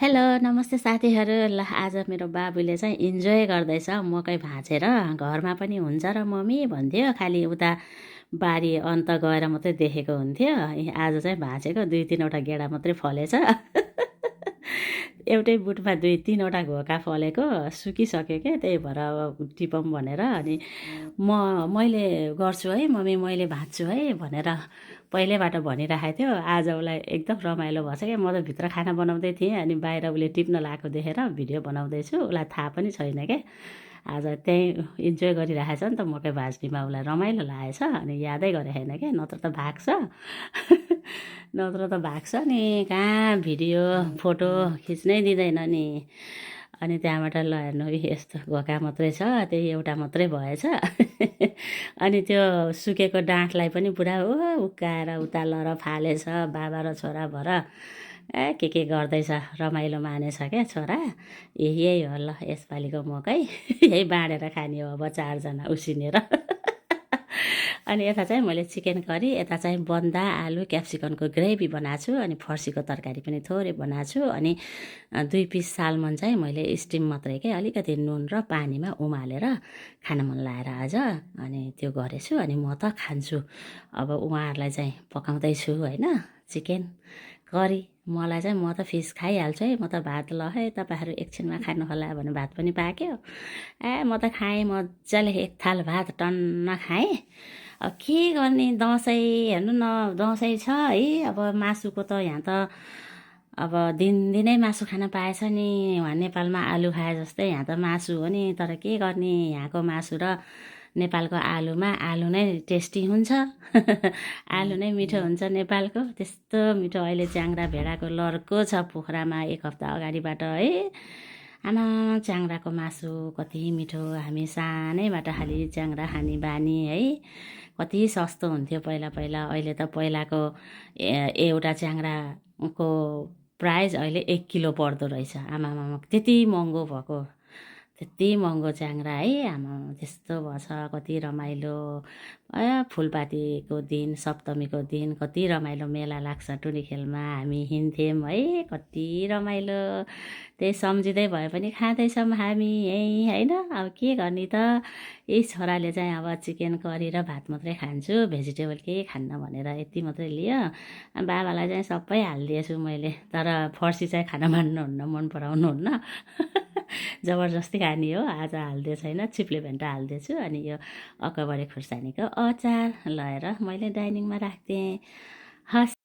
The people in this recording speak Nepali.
हेलो नमस्ते साथीहरू। ल आज मेरो बाबुले चाहिँ इन्जोय गर्दैछ मकै भाँचेर। घरमा पनि हुन्छ र मम्मी भन्थ्यो, खालि उता बारी अन्त गएर मात्रै देखेको हुन्थ्यो। आज चाहिँ भाँचेको 2-3वटा गेडा मात्रै फलेछ। एउटै बुटमा 2-3वटा घोका फलेको सुकिसक्यो क्या, त्यही भएर अब टिपौँ भनेर। अनि मैले गर्छु है मम्मी, मैले भाँच्छु है भनेर पहिल्यैबाट भनिराखेको थियो। आज उसलाई एकदम रमाइलो भएछ क्या। म त भित्र खाना बनाउँदै थिएँ, अनि बाहिर उसले टिप्न लगाएको देखेर भिडियो बनाउँदैछु। उसलाई थाहा पनि छैन क्या। आज त्यहीँ इन्जोय गरिरहेछ नि त मकै भाँच्नेमा, उसलाई रमाइलो लागेछ। अनि यादै गरेको छैन क्या, नत्र त भाग्छ। नत्र त भाग्छ नि, कहाँ भिडियो फोटो खिच्नै दिँदैन नि। अनि त्यहाँबाट ल हेर्नु यस्तो घोका मात्रै छ, त्यही एउटा मात्रै भएछ। अनि त्यो सुकेको डाँठलाई पनि पुरा उक्काएर उता लर फालेछ। बाबा र छोरा भएर के गर्दैछ, रमाइलो मानेछ क्या छोरा। यही हो ल यसपालिको मकै। यही बाँडेर खाने हो अब 4जना उसिनेर। अनि यता चाहिँ मैले चिकन करी, यता चाहिँ बन्दा आलु क्याप्सिकमको ग्रेभी बनाएको छु। अनि फर्सीको तरकारी पनि थोरै बनाएको छु। अनि 2 पिस सालमन चाहिँ मैले स्टिम मात्रै के अलिकति नुन र पानीमा उमालेर खान मन लागेर आज अनि त्यो गरेछु। अनि म त खान्छु। अब उहाँहरूलाई चाहिँ पकाउँदैछु होइन, चिकन करी। मलाई चाहिँ म त फिस खाइहाल्छु है, म त भात ल है तपाईँहरू एकछिनमा खानु होला भने भात पनि पाक्यो। म त खाएँ मजाले, 1 थाल भात टन्न खाएँ। अब के गर्ने, दसैँ हेर्नु न, दसैँ छ है। अब मासुको त यहाँ त अब दिनदिनै मासु खान पाएछ नि। उहाँ नेपालमा आलु खाए जस्तै यहाँ त मासु हो नि। तर के गर्ने, यहाँको मासु र नेपालको आलुमा आलु नै टेस्टी हुन्छ। आलु नै मिठो हुन्छ नेपालको। त्यस्तो मिठो अहिले च्याङ्रा भेडाको लर्को छ पोखरामा 1 हप्ता अगाडिबाट है। आमा च्याङ्राको मासु कति मिठो। हामी सानैबाट खालि च्याङ्रा खाने बानी है। कति सस्तो हुन्थ्यो पहिला पहिला। अहिले त पहिलाको एउटा च्याङ्राको प्राइस अहिले 1 किलो पर्दो रहेछ। आमामा त्यति महँगो भएको, त्यति महँगो च्याङ्रा है। आमा त्यस्तो भएछ। कति रमाइलो। फुलपातीको दिन, सप्तमीको दिन कति रमाइलो मेला लाग्छ टुँडिखेलमा। हामी हिँड्थ्यौँ है, कति रमाइलो। त्यही सम्झिँदै भए पनि खाँदैछौँ हामी यहीँ होइन। अब के गर्ने त, यही छोराले चाहिँ अब चिकन करी र भात मात्रै खान्छु, भेजिटेबल केही खान्न भनेर यति मात्रै लियो। बाबालाई चाहिँ सबै हालिदिएछु मैले। तर फर्सी चाहिँ खान मान्नुहुन्न, मन पराउनुहुन्न। जबरजस्ती खाने हो। आज हालिदिएको छैन, चिप्ले भेन्टा हालिदिएछु। अनि यो अकबरे खुर्सानीको अचार लगाएर मैले डाइनिङमा राख्थेँ। हस्।